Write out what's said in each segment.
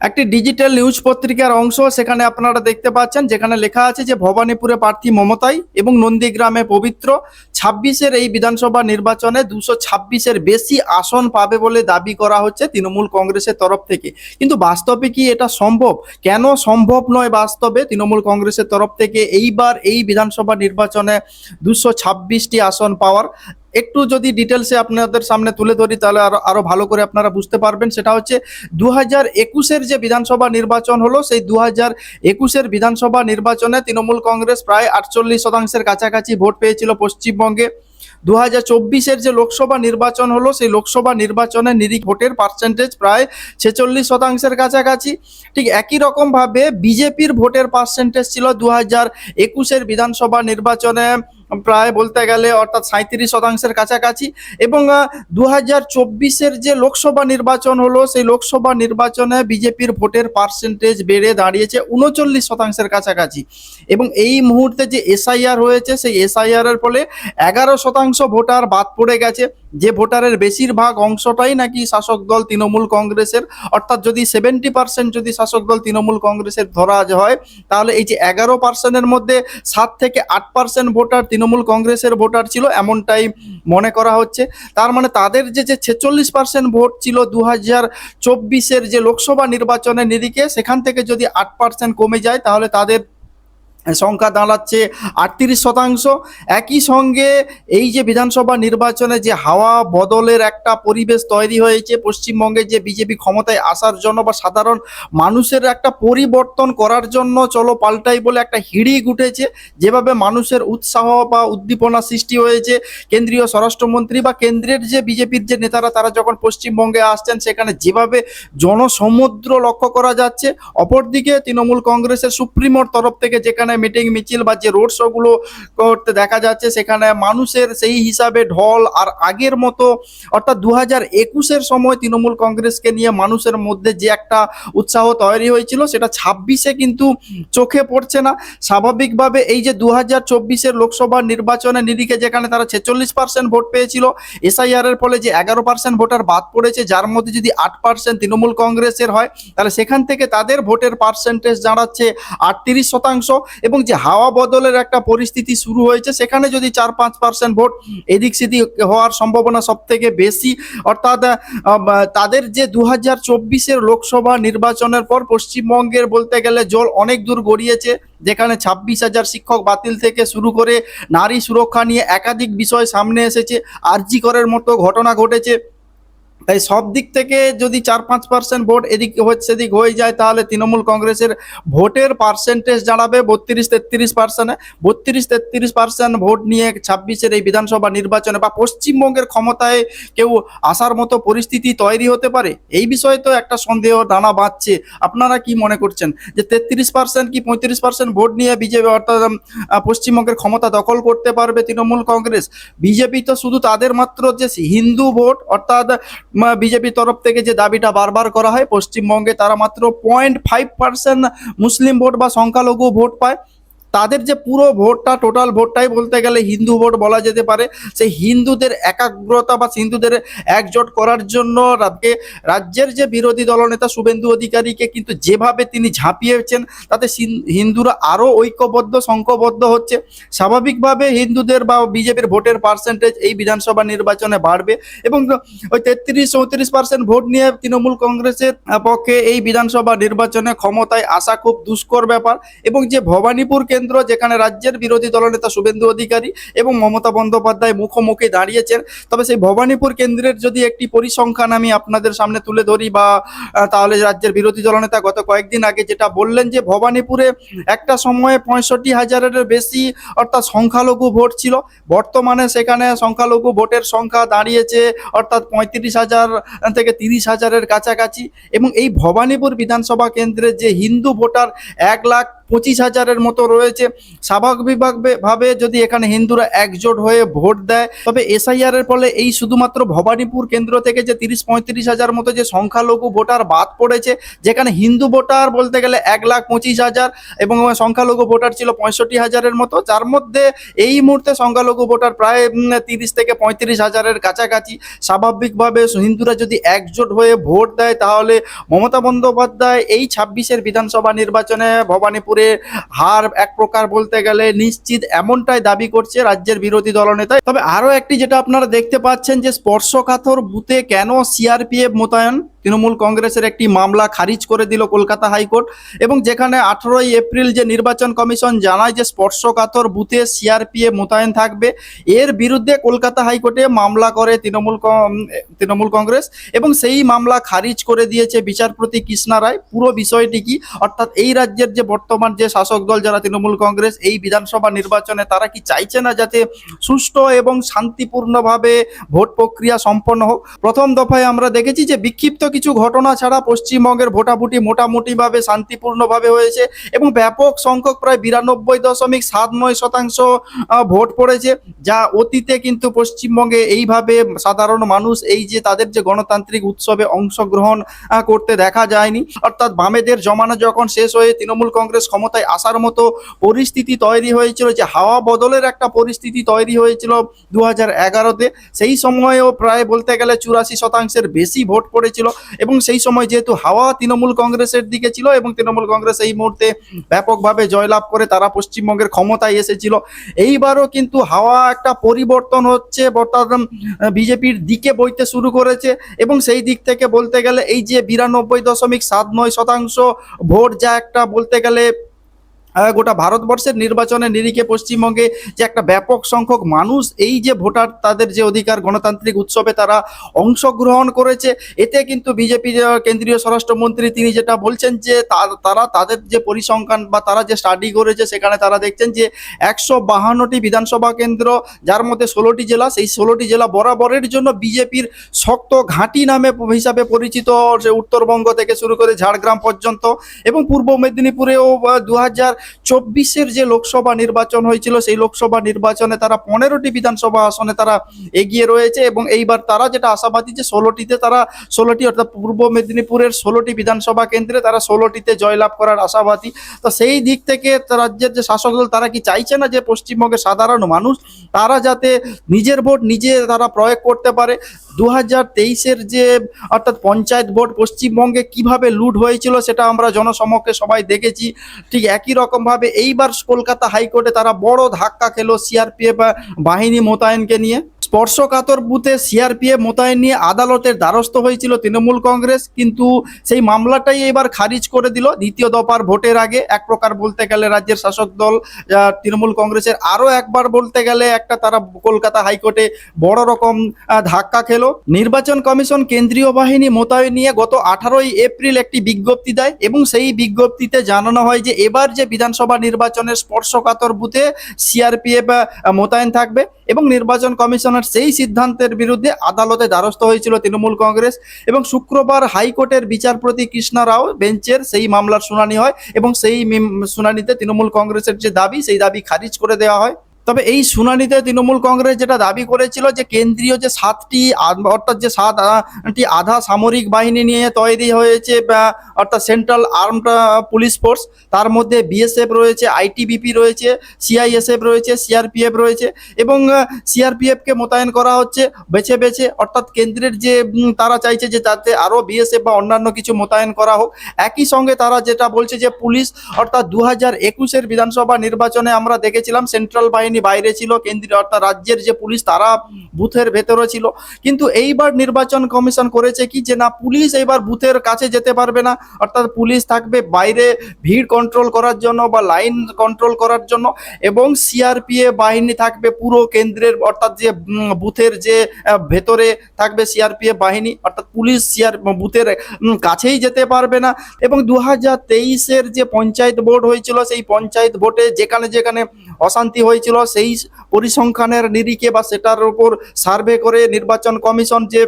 একটি digital news পত্রিকার অংশ সেখানে আপনারা দেখতে পাচ্ছেন, যেখানে লেখা আছে যে ভবানীপুরে প্রার্থী মমতাই এবং নন্দীগ্রামে পবিত্র। 26-এর এই বিধানসভা নির্বাচনে 226-এর বেশি আসন পাবে বলে দাবি করা হচ্ছে তৃণমূল কংগ্রেসের তরফ থেকে। কিন্তু বাস্তবে কি এটা সম্ভব? কেন সম্ভব নয় বাস্তবে তৃণমূল কংগ্রেসের তরফ থেকে এইবার এই বিধানসভা নির্বাচনে 226টি আসন পাওয়ার? একটু যদি ডিটেলসে আপনাদের সামনে তুলে ধরি তাহলে আরো আরো ভালো করে আপনারা বুঝতে পারবেন। সেটা হচ্ছে 2021-এর যে বিধানসভা নির্বাচন হলো, সেই 2021-এর বিধানসভা নির্বাচনে তৃণমূল কংগ্রেস প্রায় 48% কাছাকাছি ভোট পেয়েছিল পশ্চিমবঙ্গে। 2024-এর যে লোকসভা নির্বাচন হলো, সেই লোকসভা নির্বাচনে নিরিখ ভোটের পার্সেন্টেজ প্রায় 46%-এর কাছাকাছি। ঠিক একই রকমভাবে বিজেপির ভোটের পার্সেন্টেজ ছিল 2021-এর বিধানসভা নির্বাচনে প্রায় বলতে গেলে অর্থাৎ 37%-এর কাছাকাছি। এবং 2024-এর যে লোকসভা নির্বাচন হলো, সেই লোকসভা নির্বাচনে বিজেপির ভোটের পার্সেন্টেজ বেড়ে দাঁড়িয়েছে 39%-এর কাছাকাছি। এবং এই মুহূর্তে যে এসআইআর হয়েছে, সেই এসআইআর এর ফলে 11% ভোটার বাদ পড়ে গেছে, যে ভোটারের বেশিরভাগ অংশটাই নাকি শাসক দল তৃণমূল কংগ্রেসের। অর্থাৎ যদি 70% যদি শাসক দল তৃণমূল কংগ্রেসের ধরা হয়, তাহলে এই যে 11%-এর মধ্যে 7 থেকে 8% ভোটার তৃণমূল কংগ্রেসের ভোটার ছিল, এমনটাই মনে করা হচ্ছে। তার মানে তাদের যে 46% ভোট ছিল 2024-এর যে লোকসভা নির্বাচনের নিরিখে, সেখান থেকে যদি 8% কমে যায়, তাহলে তাদের সংখ্যা দাঁড়াচ্ছে 38%। একই সঙ্গে এই যে বিধানসভা নির্বাচনে যে হাওয়া বদলের একটা পরিবেশ তৈরি হয়েছে পশ্চিমবঙ্গে, যে বিজেপি ক্ষমতায় আসার জন্য বা সাধারণ মানুষের একটা পরিবর্তন করার জন্য চলো পাল্টাই বলে একটা হিড়িক উঠেছে, যেভাবে মানুষের উৎসাহ বা উদ্দীপনা সৃষ্টি হয়েছে। কেন্দ্রীয় স্বরাষ্ট্রমন্ত্রী বা কেন্দ্রের যে বিজেপির যে নেতারা, তারা যখন পশ্চিমবঙ্গে আসছেন, সেখানে যেভাবে জনসমুদ্র লক্ষ্য করা যাচ্ছে। অপরদিকে তৃণমূল কংগ্রেসের সুপ্রিমোর তরফ থেকে যেখানে মিটিং মিছিল বা যে রোড শো গুলো করতে দেখা যাচ্ছে, সেখানে মানুষের সেই হিসাবে ঢল আর আগের মতো, অর্থাৎ 2021-এর সময় তৃণমূল কংগ্রেসকে নিয়ে মানুষের মধ্যে যে একটা উৎসাহ তৈরি হয়েছিল, সেটা 26-এ কিন্তু চোখে পড়ছে না। স্বাভাবিকভাবে এই যে 2024-এর লোকসভা নির্বাচনের নিরিখে যেখানে তারা 46% ভোট পেয়েছিল, এসআইআর এর ফলে যে 11% ভোটার বাদ পড়েছে, যার মধ্যে যদি 8% তৃণমূল কংগ্রেসের হয়, তাহলে সেখান থেকে তাদের ভোটের পার্সেন্টেজ দাঁড়াচ্ছে 38%। এবং যে হাওয়া বদলের একটা পরিস্থিতি শুরু হয়েছে, সেখানে যদি 4-5% ভোট এদিক সেদিক হওয়ার সম্ভাবনা সব থেকে বেশি। অর্থাৎ তাদের যে 2024-এর লোকসভা নির্বাচনের পর পশ্চিমবঙ্গের বলতে গেলে জল অনেক দূর গড়িয়েছে, যেখানে 26,000 শিক্ষক বাতিল থেকে শুরু করে নারী সুরক্ষা নিয়ে একাধিক বিষয় সামনে এসেছে, আরজি করের মতো ঘটনা ঘটেছে। তাই সব দিক থেকে যদি 4-5% ভোট এদিক সেদিক হয়ে যায়, তাহলে তৃণমূল কংগ্রেসের ভোটের পার্সেন্টেজ দাঁড়াবে 32-33%। 32-33% ভোট নিয়ে 26-এর এই বিধানসভা নির্বাচনে বা পশ্চিমবঙ্গের ক্ষমতায় কেউ আসার মতো পরিস্থিতি তৈরি হতে পারে? এই বিষয়ে তো একটা সন্দেহ দানা বাঁধছে। আপনারা কি মনে করছেন যে 33% কি 35% ভোট নিয়ে বিজেপি অর্থাৎ পশ্চিমবঙ্গের ক্ষমতা দখল করতে পারবে তৃণমূল কংগ্রেস? বিজেপি তো শুধু তাদের মাত্র যে হিন্দু ভোট, অর্থাৎ বিজেপির তরফ থেকে যে দাবিটা বারবার করা হয়, পশ্চিমবঙ্গে তারা মাত্র 0.5% মুসলিম ভোট বা সংখ্যালঘু ভোট পায়। তাদের যে পুরো ভোটটা, টোটাল ভোটটাই বলতে গেলে হিন্দু ভোট বলা যেতে পারে। সেই হিন্দুদের একাগ্রতা বা হিন্দুদের একজোট করার জন্য রাজ্যের যে বিরোধী দলনেতা শুভেন্দু অধিকারীকে কিন্তু যেভাবে তিনি ঝাঁপিয়েছেন, তাতে হিন্দুরা আরও ঐক্যবদ্ধ সংঘবদ্ধ হচ্ছে। স্বাভাবিকভাবে হিন্দুদের বা বিজেপির ভোটের পার্সেন্টেজ এই বিধানসভা নির্বাচনে বাড়বে। এবং ওই 33-34% ভোট নিয়ে তৃণমূল কংগ্রেসের পক্ষে এই বিধানসভা নির্বাচনে ক্ষমতায় আসা খুব দুষ্কর ব্যাপার। এবং যে ভবানীপুর কেন্দ্র, যেখানে রাজ্যের বিরোধী দলনেতা শুভেন্দু অধিকারী এবং মমতা বন্দ্যোপাধ্যায় মুখোমুখি দাঁড়িয়েছেন, তবে সেই ভবানীপুর কেন্দ্রের যদি একটি পরিসংখ্যান আমি আপনাদের সামনে তুলে ধরি, বা তাহলে রাজ্যের বিরোধী দলনেতা গত কয়েকদিন আগে যেটা বললেন, যে ভবানীপুরে একটা সময়ে 65,000-এর বেশি অর্থাৎ সংখ্যালঘু ভোট ছিল, বর্তমানে সেখানে সংখ্যালঘু ভোটের সংখ্যা দাঁড়িয়েছে অর্থাৎ 35,000 থেকে 30,000-এর কাছাকাছি। এবং এই ভবানীপুর বিধানসভা কেন্দ্রের যে হিন্দু ভোটার 1,00,000 25,000-এর মতো রয়েছে। স্বাভাবিকভাবে যদি এখানে হিন্দুরা একজোট হয়ে ভোট দেয়, তবে এসআইআর এর ফলে এই শুধুমাত্র ভবানীপুর কেন্দ্র থেকে যে 30-35,000 মতো যে সংখ্যালঘু ভোটার বাদ পড়েছে, যেখানে হিন্দু ভোটার বলতে গেলে 1,25,000 এবং সংখ্যালঘু ভোটার ছিল 65,000-এর মতো, যার মধ্যে এই মুহূর্তে সংখ্যালঘু ভোটার প্রায় 30-35,000-এর কাছাকাছি। স্বাভাবিকভাবে হিন্দুরা যদি একজোট হয়ে ভোট দেয়, তাহলে মমতা বন্দ্যোপাধ্যায় এই 26-এর বিধানসভা নির্বাচনে ভবানীপুরে হার এক প্রকার বলতে গেলে নিশ্চিত, এমনটাই দাবি করছে রাজ্যের বিরোধী দলনেতা। তবে আরও একটি যেটা আপনারা দেখতে পাচ্ছেন যে স্পর্শকাতর বুথে কেন সিআরপিএফ মোতায়েন, তৃণমূল কংগ্রেসের একটি মামলা খারিজ করে দিল কলকাতা হাইকোর্ট, এবং যেখানে 18ই এপ্রিল যে নির্বাচন কমিশন জানায় যে স্পর্শকাতর বুথে সিআরপিএফ মোতায়েন থাকবে, এর বিরুদ্ধে কলকাতা হাইকোর্টে মামলা করে তৃণমূল কংগ্রেস, এবং সেই মামলা খারিজ করে দিয়েছে বিচারপতি কৃষ্ণা রায়। পুরো বিষয়টি কি, অর্থাৎ এই রাজ্যের যে বর্তমান যে শাসক দল যারা তৃণমূল কংগ্রেস, এই বিধানসভা নির্বাচনে তারা কি চাইছে না যাতে সুষ্ঠু এবং শান্তিপূর্ণভাবে ভোট প্রক্রিয়া সম্পন্ন হোক? প্রথম দফায় আমরা দেখেছি যে বিক্ষিপ্ত কিছু ঘটনা ছাড়া পশ্চিমবঙ্গের ভোটাভুটি মোটামুটিভাবে শান্তিপূর্ণভাবে হয়েছে, এবং ব্যাপক সংখ্যক প্রায় 92.79% ভোট পড়েছে, যা অতীতে কিন্তু পশ্চিমবঙ্গে এইভাবে সাধারণ মানুষ এই যে তাদের যে গণতান্ত্রিক উৎসবে অংশগ্রহণ করতে দেখা যায়নি। অর্থাৎ বামেদের জমানা যখন শেষ হয়ে তৃণমূল কংগ্রেস ক্ষমতায় আসার মতো পরিস্থিতি তৈরি হয়েছিল, যে হাওয়া বদলের একটা পরিস্থিতি তৈরি হয়েছিল 2011-তে, সেই সময়েও প্রায় বলতে গেলে 84%-এর বেশি ভোট পড়েছিল, এবং সেই সময় যেহেতু হাওয়া তৃণমূল কংগ্রেসের দিকে ছিল এবং তৃণমূল কংগ্রেস এই মুহূর্তে ব্যাপকভাবে জয়লাভ করে তারা পশ্চিমবঙ্গের ক্ষমতায় এসেছিল। এইবারও কিন্তু হাওয়া একটা পরিবর্তন হচ্ছে, বর্তমান বিজেপির দিকে বইতে শুরু করেছে, এবং সেই দিক থেকে বলতে গেলে এই যে 92.79% ভোট, যা একটা বলতে গেলে গোটা ভারতবর্ষের নির্বাচনের নিরিখে পশ্চিমবঙ্গে যে একটা ব্যাপক সংখ্যক মানুষ এই যে ভোটার তাদের যে অধিকার গণতান্ত্রিক উৎসবে তারা অংশগ্রহণ করেছে, এতে কিন্তু বিজেপি কেন্দ্রীয় স্বরাষ্ট্রমন্ত্রী তিনি যেটা বলছেন যে তারা তাদের যে পরিসংখ্যান বা তারা যে স্টাডি করেছে, সেখানে তারা দেখছেন যে 152টি বিধানসভা কেন্দ্র, যার মধ্যে 16টি জেলা, সেই 16টি জেলা বরাবরের জন্য বিজেপির শক্ত ঘাঁটি নামে হিসাবে পরিচিত, সে উত্তরবঙ্গ থেকে শুরু করে ঝাড়গ্রাম পর্যন্ত, এবং পূর্ব মেদিনীপুরেও 2024-এর যে লোকসভা নির্বাচন হয়েছিল, সেই লোকসভা নির্বাচনে তারা 15টি বিধানসভা আসনে তারা এগিয়ে রয়েছে, এবং এইবার তারা যেটা আশাবাদী যে 16টি অর্থাৎ পূর্ব মেদিনীপুরের 16টি বিধানসভা কেন্দ্রে তারা 16টিতে জয়লাভ করার আশাবাদী। তো সেই দিক থেকে রাজ্যের যে শাসক দল তারা কি চাইছে না যে পশ্চিমবঙ্গের সাধারণ মানুষ তারা যাতে নিজের ভোট নিজে তারা প্রয়োগ করতে পারে? 2023-এর যে অর্থাৎ পঞ্চায়েত ভোট পশ্চিমবঙ্গে কিভাবে লুট হয়েছিল সেটা আমরা জনসমক্ষে সবাই দেখেছি। ঠিক একই রকমভাবে এইবার কলকাতা হাইকোর্টে তারা বড় ধাক্কা খেলো সিআরপিএফ বাহিনী মোতায়েনকে নিয়ে। স্পর্শকাতর বুথে সিআরপিএফ মোতায়েন নিয়ে আদালতের দ্বারস্থ হয়েছিল তৃণমূল কংগ্রেস, কিন্তু সেই মামলাটাই এবার খারিজ করে দিল দ্বিতীয় দফার ভোটের আগে। এক প্রকার বলতে গেলে রাজ্যের শাসক দল তৃণমূল কংগ্রেসের আরও একবার বলতে গেলে একটা তারা কলকাতা হাইকোর্টে বড় রকম ধাক্কা খেলো। নির্বাচন কমিশন কেন্দ্রীয় বাহিনী মোতায়েন নিয়ে গত 18ই এপ্রিল একটি বিজ্ঞপ্তি দেয়, এবং সেই বিজ্ঞপ্তিতে জানানো হয় যে এবার যে বিধানসভা নির্বাচনের স্পর্শকাতর বুথে সিআরপিএফ মোতায়েন থাকবে, এবং নির্বাচন কমিশনের সেই সিদ্ধান্তের বিরুদ্ধে আদালতে দ্বারস্থ হয়েছিল তৃণমূল কংগ্রেস, এবং শুক্রবার হাইকোর্টের বিচারপতি কৃষ্ণা রাও বেঞ্চের সেই মামলার শুনানি হয়, এবং সেই শুনানিতে তৃণমূল কংগ্রেসের যে দাবি সেই দাবি খারিজ করে দেওয়া হয়। তবে এই শুনানিতে তৃণমূল কংগ্রেস যেটা দাবি করেছিল যে কেন্দ্রীয় যে 7টি অর্থাৎ যে 7টি আধা সামরিক বাহিনী নিয়ে তৈরি হয়েছে, অর্থাৎ সেন্ট্রাল আর্মড পুলিশ ফোর্স, তার মধ্যে বিএসএফ রয়েছে, আইটিবিপি রয়েছে, সিআইএসএফ রয়েছে, সিআরপিএফ রয়েছে, এবং সিআরপিএফকে মোতায়েন করা হচ্ছে বেছে বেছে। অর্থাৎ কেন্দ্রের যে তারা চাইছে যে তাতে আরও বিএসএফ বা অন্যান্য কিছু মোতায়েন করা হোক। একই সঙ্গে তারা যেটা বলছে যে পুলিশ, অর্থাৎ 2021-এর বিধানসভা নির্বাচনে আমরা দেখেছিলাম সেন্ট্রাল বাহিনী বাইরে ছিল, কেন্দ্রীয় অর্থাৎ রাজ্যের যে পুলিশ তারা বুথের ভেতরে ছিল, কিন্তু এইবার নির্বাচন কমিশন করেছে কি যে না, পুলিশ এইবার বুথের কাছে যেতে পারবে না, অর্থাৎ পুলিশ থাকবে বাইরে ভিড় কন্ট্রোল করার জন্য বা লাইন কন্ট্রোল করার জন্য, এবং সিআরপিএফ বাহিনী থাকবে পুরো কেন্দ্রের অর্থাৎ যে বুথের যে ভেতরে থাকবে সিআরপিএফ বাহিনী, অর্থাৎ পুলিশ বুথের কাছেই যেতে পারবে না। এবং 2023-এর যে পঞ্চায়েত ভোট হয়েছিল, সেই পঞ্চায়েত ভোটে যেখানে যেখানে অশান্তি হয়েছিল সেই পরিসংখ্যানের নিরিখে বা সেটার উপর সার্ভে করে নির্বাচন কমিশন যে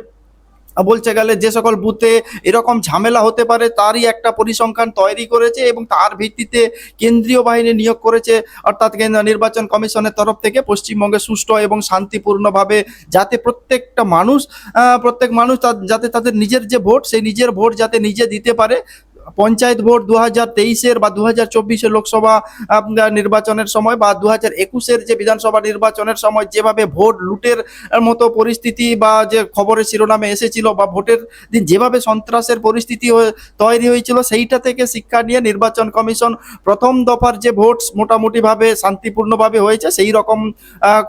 বলতে গেলে যে সকল বুথে এরকম ঝামেলা হতে পারে তারই একটা পরিসংখ্যান তৈরি করেছে এবং তার ভিত্তিতে কেন্দ্রীয় বাহিনী নিয়োগ করেছে, অর্থাৎ নির্বাচন কমিশনের তরফ থেকে পশ্চিমবঙ্গে সুষ্ঠু এবং শান্তিপূর্ণভাবে যাতে প্রত্যেক মানুষ যাতে তাদের নিজের যে ভোট সেই নিজের ভোট যাতে নিজে দিতে পারে। পঞ্চায়েত ভোট 2023-এর বা 2024-এর লোকসভা নির্বাচনের সময় বা 2021-এর যে বিধানসভা নির্বাচনের সময় যেভাবে ভোট লুটের মতো পরিস্থিতি বা যে খবরের শিরোনামে এসেছিল বা ভোটের দিন যেভাবে সন্ত্রাসের পরিস্থিতি তৈরি হয়েছিল, সেইটা থেকে শিক্ষা নিয়ে নির্বাচন কমিশন প্রথম দফার যে ভোট মোটামুটিভাবে শান্তিপূর্ণভাবে হয়েছে, সেই রকম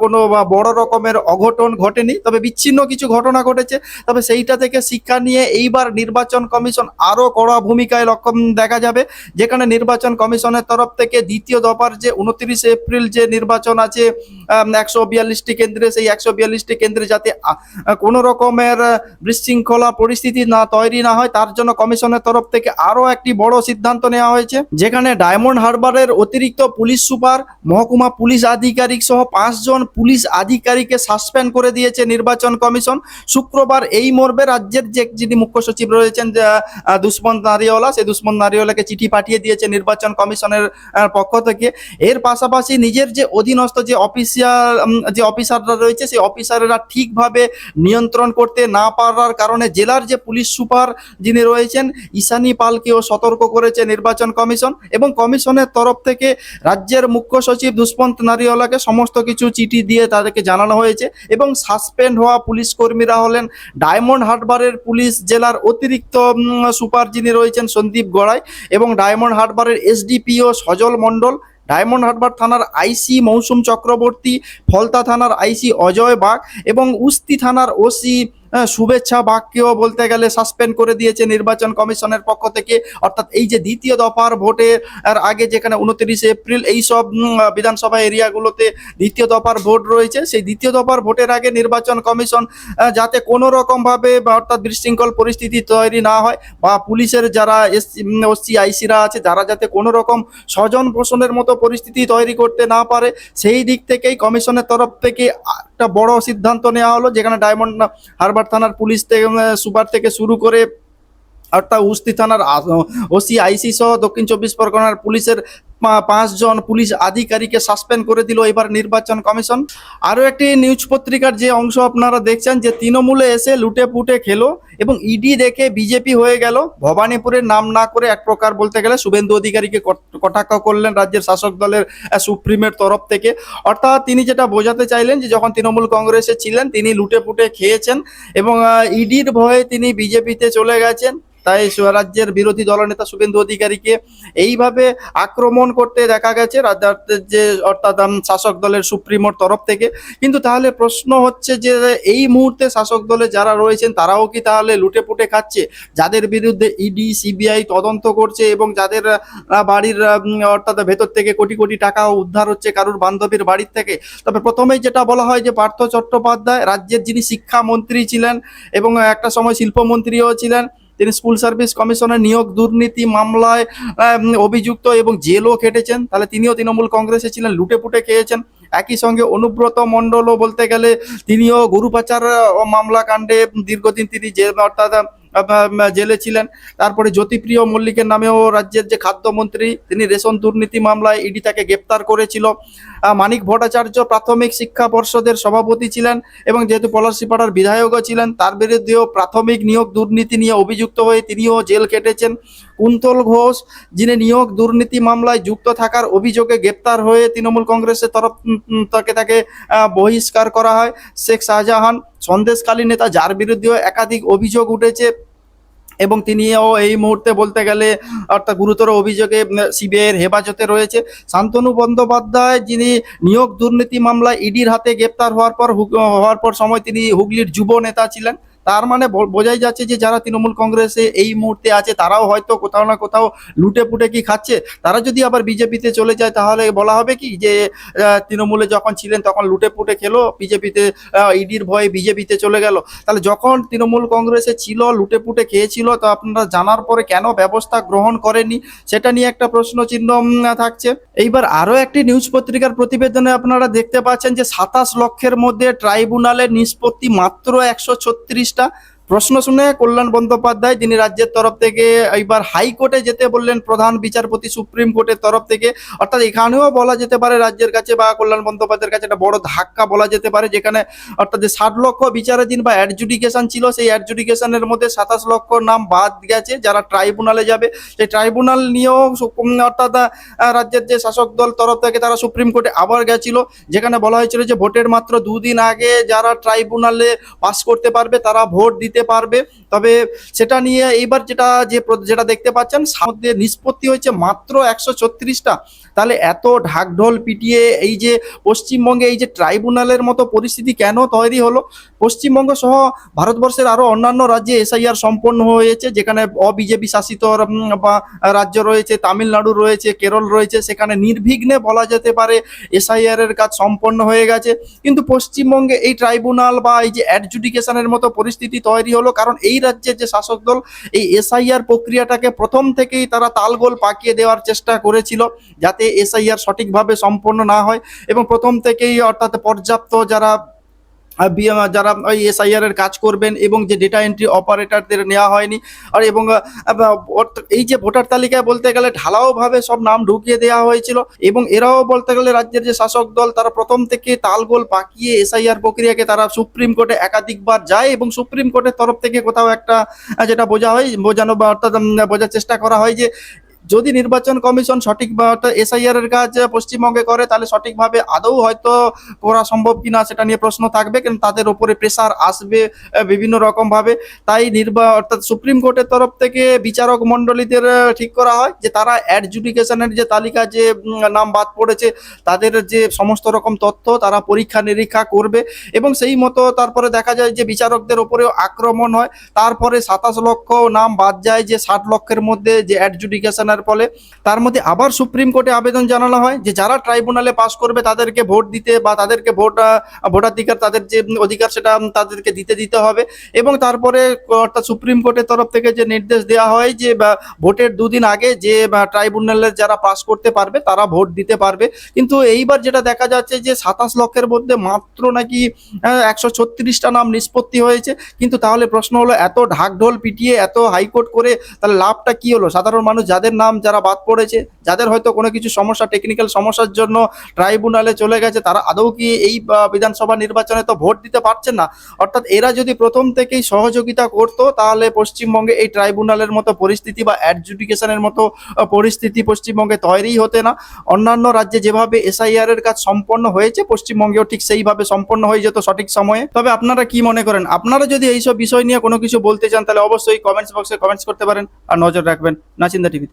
কোনো বড় রকমের অঘটন ঘটেনি, তবে বিচ্ছিন্ন কিছু ঘটনা ঘটেছে। তবে সেইটা থেকে শিক্ষা নিয়ে এইবার নির্বাচন কমিশন আরও কড়া ভূমিকায় লক্ষ্য দেখা যাবে, যেখানে নির্বাচন কমিশনের তরফ থেকে দ্বিতীয় দফার যে 29 এপ্রিল যে নির্বাচন আছে 142টি কেন্দ্রে, সেই 142টি কেন্দ্রে যাতে কোনো রকমের বিশৃঙ্খলা পরিস্থিতি তৈরি না হয়, তার জন্য কমিশনের তরফ থেকে আরও একটি বড় সিদ্ধান্ত নেওয়া হয়েছে, যেখানে ডায়মন্ড হারবারের অতিরিক্ত পুলিশ সুপার, মহকুমা পুলিশ আধিকারিক সহ 5 জন পুলিশ আধিকারিককে সাসপেন্ড করে দিয়েছে নির্বাচন কমিশন। শুক্রবার এই মর্মে রাজ্যের যিনি মুখ্য সচিব রয়েছেন দুষ্মন্ত নারিওয়ালা, সেই দুষ্মন্ত নারিওয়ালাকে চিঠি পাঠিয়ে দিয়েছে নির্বাচন কমিশনের পক্ষ থেকে। এর পাশাপাশি নিজের যে অধীনস্থ যে অফিসাররা রয়েছে, সেই অফিসাররা ঠিকভাবে নিয়ন্ত্রণ করতে না পারার কারণে জেলার যে পুলিশ সুপার যিনি রয়েছেন ঈশানী পালকেও সতর্ক করেছে নির্বাচন কমিশন, এবং কমিশনের তরফ থেকে রাজ্যের মুখ্য সচিব দুষ্মন্ত নারিওয়ালাকে সমস্ত কিছু চিঠি দিয়ে তাদেরকে জানানো হয়েছে। এবং সাসপেন্ড হওয়া পুলিশ কর্মীরা হলেন ডায়মন্ড হারবারের পুলিশ জেলার অতিরিক্ত সুপার যিনি রয়েছেন সন্দীপ গড়াই, এবং ডায়মন্ড হারবারের এসডিপিও সজল মণ্ডল, ডায়মন্ড হারবার থানার আইসি মৌসুম চক্রবর্তী, ফলতা থানার আইসি অজয় বাগ এবং উস্তি থানার ওসি শুভেচ্ছা বাগকেও বলতে গেলে সাসপেন্ড করে দিয়েছে নির্বাচন কমিশনের পক্ষ থেকে। অর্থাৎ এই যে দ্বিতীয় দফার ভোটের আগে, যেখানে 29 এপ্রিল এই সব বিধানসভা এরিয়াগুলোতে দ্বিতীয় দফার ভোট রয়েছে, সেই দ্বিতীয় দফার ভোটের আগে নির্বাচন কমিশন যাতে কোনো রকমভাবে অর্থাৎ বিশৃঙ্খল পরিস্থিতি তৈরি না হয়, বা পুলিশের যারা ওসি আইসিরা আছে যারা যাতে কোনো রকম স্বজন পোষণের মতো পরিস্থিতি তৈরি করতে না পারে, সেই দিক থেকেই কমিশনের তরফ থেকে একটা বড় সিদ্ধান্ত নেওয়া হলো, যেখানে ডায়মন্ড হারবার থানার পুলিশ থেকে সুপার থেকে শুরু করে অর্থাৎ উস্তি থানার ওসি আইসি সহ দক্ষিণ 24 পরগনার পুলিশের 5 জন পুলিশ আধিকারিককে সাসপেন্ড করে দিল এবার নির্বাচন কমিশন। আরও একটি নিউজ পত্রিকার যে অংশ আপনারা দেখছেন, যে তৃণমূলে এসে লুটে পুটে খেলো এবং ইডি দেখে বিজেপি হয়ে গেল, ভবানীপুরের নাম না করে এক প্রকার বলতে গেলে শুভেন্দু অধিকারীকে কটাক্ষ করলেন রাজ্যের শাসক দলের সুপ্রিমের তরফ থেকে। অর্থাৎ তিনি যেটা বোঝাতে চাইলেন যে যখন তৃণমূল কংগ্রেসে ছিলেন তিনি লুটে পুটে খেয়েছেন এবং ইডির ভয়ে তিনি বিজেপিতে চলে গেছেন, তাই রাজ্যের বিরোধী দলনেতা শুভেন্দু অধিকারীকে এইভাবে আক্রমণ করতে দেখা গেছে রাজ্যের যে অর্থাৎ শাসক দলের সুপ্রিমোর তরফ থেকে। কিন্তু তাহলে প্রশ্ন হচ্ছে যে এই মুহূর্তে শাসক দলে যারা রয়েছেন তারাও কি তাহলে লুটে পুটে খাচ্ছে, যাদের বিরুদ্ধে ইডি সিবিআই তদন্ত করছে এবং যাদের বাড়ির অর্থাৎ ভেতর থেকে কোটি কোটি টাকা উদ্ধার হচ্ছে কারুর বান্ধবীর বাড়ির থেকে? তবে প্রথমেই যেটা বলা হয় যে পার্থ চট্টোপাধ্যায় রাজ্যের যিনি শিক্ষামন্ত্রী ছিলেন এবং একটা সময় শিল্পমন্ত্রীও ছিলেন, তিনি স্কুল সার্ভিস কমিশনের নিয়োগ দুর্নীতি মামলায় অভিযুক্ত এবং জেলও খেটেছেন, তাহলে তিনিও তৃণমূল কংগ্রেসে ছিলেন, লুটে পুটে খেয়েছেন। একই সঙ্গে অনুব্রত মণ্ডলও বলতে গেলে তিনিও গরু পাচার মামলা কাণ্ডে দীর্ঘদিন তিনি অর্থাৎ জেলে ছিলেন। তারপরে জ্যোতিপ্রিয় মল্লিকের নামেও রাজ্যের যে খাদ্যমন্ত্রী, তিনি রেশন দুর্নীতি মামলায় ইডি তাকে গ্রেপ্তার করেছিল। মানিক ভট্টাচার্য প্রাথমিক শিক্ষা পর্ষদের সভাপতি ছিলেন এবং যেহেতু পলাশীপাড়ার বিধায়কও ছিলেন, তার বিরুদ্ধেও প্রাথমিক নিয়োগ দুর্নীতি নিয়ে অভিযুক্ত হয়ে তিনিও জেল কেটেছেন। কুন্তল ঘোষ, যিনি নিয়োগ দুর্নীতি মামলায় যুক্ত থাকার অভিযোগে গ্রেপ্তার হয়ে তৃণমূল কংগ্রেসের তরফ থেকে তাকে বহিষ্কার করা হয়। শেখ শাহজাহান সন্দেশকালী নেতা, যার বিরুদ্ধেও একাধিক অভিযোগ উঠেছে এবং তিনিও এই মুহূর্তে বলতে গেলে অর্থাৎ গুরুতর অভিযোগে সিবিআইয়ের হেফাজতে রয়েছে। শান্তনু বন্দ্যোপাধ্যায়, যিনি নিয়োগ দুর্নীতি মামলায় ইডির হাতে গ্রেপ্তার হওয়ার পর সময় তিনি হুগলির যুব নেতা ছিলেন। তার মানে বোঝাই যাচ্ছে যে যারা তৃণমূল কংগ্রেসে এই মুহূর্তে আছে তারাও হয়তো কোথাও না কোথাও লুটে পুটে কি খাচ্ছে। তারা যদি আবার বিজেপিতে চলে যায় তাহলে বলা হবে কি যে তৃণমূলে যখন ছিলেন তখন লুটে পুটে খেলো, বিজেপিতে ইডির ভয়ে বিজেপিতে চলে গেল। তাহলে যখন তৃণমূল কংগ্রেসে ছিল, লুটে পুটে খেয়েছিল, তো আপনারা জানার পরে কেন ব্যবস্থা গ্রহণ করেনি, সেটা নিয়ে একটা প্রশ্ন চিহ্ন থাকছে। এইবার আরও একটি নিউজ পত্রিকার প্রতিবেদনে আপনারা দেখতে পাচ্ছেন যে 27 লক্ষের মধ্যে ট্রাইব্যুনালের নিষ্পত্তি মাত্র 136টা, প্রশ্ন শুনে কল্যাণ বন্দ্যোপাধ্যায় তিনি রাজ্যের তরফ থেকে এইবার হাইকোর্টে যেতে বললেন প্রধান বিচারপতি সুপ্রিম কোর্টের তরফ থেকে। অর্থাৎ এখানেও বলা যেতে পারে রাজ্যের কাছে বা কল্যাণ বন্দ্যোপাধ্যায়ের কাছে একটা বড় ধাক্কা বলা যেতে পারে, যেখানে অর্থাৎ যে 60 লক্ষ বিচারাধীন বা অ্যাডজুডিকেশন ছিল, সেই অ্যাডজুডিকেশনের মধ্যে 27 লক্ষ নাম বাদ গেছে যারা ট্রাইব্যুনালে যাবে। সেই ট্রাইব্যুনাল নিয়েও অর্থাৎ রাজ্যের যে শাসক দল তরফ থেকে তারা সুপ্রিম কোর্টে আবার গেছিল, যেখানে বলা হয়েছিল যে ভোটের মাত্র 2 দিন আগে যারা ট্রাইব্যুনালে পাস করতে পারবে তারা ভোট দিতে পারবে। তবে সেটা নিয়ে এইবার যেটা দেখতে পাচ্ছেন মধ্যে নিষ্পত্তি হয়েছে মাত্র 136টা। তাহলে এত ঢাকঢোল পিটিয়ে এই যে পশ্চিমবঙ্গে এই যে ট্রাইব্যুনালের মতো পরিস্থিতি কেন তৈরি হলো? পশ্চিমবঙ্গ সহ ভারতবর্ষের আরো অন্যান্য রাজ্যে এসআইআর সম্পন্ন হয়েছে, যেখানে অবিজেপি শাসিত বা রাজ্য রয়েছে, তামিলনাড়ু রয়েছে, কেরল রয়েছে, সেখানে নির্বিঘ্নে বলা যেতে পারে এসআইআর এর কাজ সম্পন্ন হয়ে গেছে। কিন্তু পশ্চিমবঙ্গে এই ট্রাইব্যুনাল বা এই যে অ্যাডজুডিকেশনের মতো পরিস্থিতি তৈরি হলো কারণ এই রাজ্যের যে শাসক দল এই এসআইআর প্রক্রিয়াটাকে প্রথম থেকেই তারা তালগোল পাকিয়ে দেওয়ার চেষ্টা করেছিল, যাতে এসআইআর সঠিকভাবে সম্পন্ন না হয়। এবং প্রথম থেকেই অর্থাৎ পর্যাপ্ত যারা ওই এসআইআর এর কাজ করবেন এবং যে ডেটা এন্ট্রি অপারেটরদের নেওয়া হয়নি। আর এবং এই যে ভোটার তালিকায় বলতে গেলে ঢালাওভাবে সব নাম ঢুকিয়ে দেওয়া হয়েছিল। এবং এরাও বলতে গেলে রাজ্যের যে শাসক দল তারা প্রথম থেকে তালগোল পাকিয়ে এসআইআর প্রক্রিয়াকে তারা সুপ্রিম কোর্টে একাধিকবার যায় এবং সুপ্রিম কোর্টের তরফ থেকে কোথাও একটা যেটা বোঝানো বা অর্থাৎ বোঝার চেষ্টা করা হয় যে যদি নির্বাচন কমিশন সঠিক বা এসআইআর এর কাজ পশ্চিমবঙ্গে করে তাহলে সঠিকভাবে আদৌ হয়তো করা সম্ভব কিনা সেটা নিয়ে প্রশ্ন থাকবে, কিন্তু তাদের উপরে প্রেসার আসবে বিভিন্ন রকম ভাবে। তাই অর্থাৎ সুপ্রিম কোর্টের তরফ থেকে বিচারক মণ্ডলীদের ঠিক করা হয় যে তারা অ্যাডজুডিকেশনের যে তালিকা যে নাম বাদ পড়েছে তাদের যে সমস্ত রকম তথ্য তারা পরীক্ষা নিরীক্ষা করবে এবং সেই মতো তারপরে দেখা যায় যে বিচারকদের উপরেও আক্রমণ হয়। তারপরে 27 লক্ষ নাম বাদ যায় যে 60 লক্ষের মধ্যে যে অ্যাডজুডিকেশন ফলে তার মধ্যে আবার সুপ্রিম কোর্টে আবেদন জানানো হয় যে যারা ট্রাইব্যুনালে পাস করবে তাদেরকে ভোট দিতে বা তাদেরকে ভোটাধিকার তাদের যে অধিকার সেটা তাদেরকে দিতে হবে। এবং তারপরে অর্থাৎ সুপ্রিম কোর্টের তরফ থেকে যে নির্দেশ দেওয়া হয় যে ভোটের 2 দিন আগে যে ট্রাইব্যুনালের যারা পাস করতে পারবে তারা ভোট দিতে পারবে। কিন্তু এইবার যেটা দেখা যাচ্ছে যে 27 লক্ষের মধ্যে মাত্র নাকি 136টা নাম নিষ্পত্তি হয়েছে। কিন্তু তাহলে প্রশ্ন হলো এত ঢাকঢোল পিটিয়ে এত হাইকোর্ট করে তাহলে লাভটা কি হলো? সাধারণ মানুষ যারা বাদ পড়েছে, যাদের হয়তো কোনো কিছু সমস্যা টেকনিক্যাল সমস্যার জন্য ট্রাইব্যুনালে চলে গেছে, তারা আদৌ কি এই বিধানসভা নির্বাচনে তো ভোট দিতে পারছেন না। অর্থাৎ এরা যদি প্রথম থেকেই সহযোগিতা করতো তাহলে পশ্চিমবঙ্গে এই ট্রাইব্যুনালের মতো পরিস্থিতি বা অ্যাডজুডিকেশনের মতো পরিস্থিতি পশ্চিমবঙ্গে তৈরি হতে না। অন্যান্য রাজ্যে যেভাবে এসআইআর এর কাজ সম্পন্ন হয়েছে পশ্চিমবঙ্গেও ঠিক সেইভাবে সম্পন্ন হয়ে যেত সঠিক সময়ে। তবে আপনারা কি মনে করেন? আপনারা যদি এইসব বিষয় নিয়ে কোনো কিছু বলতে চান তাহলে অবশ্যই কমেন্টস বক্সে কমেন্টস করতে পারেন। আর নজর রাখবেন নাচিন্দা টিভি।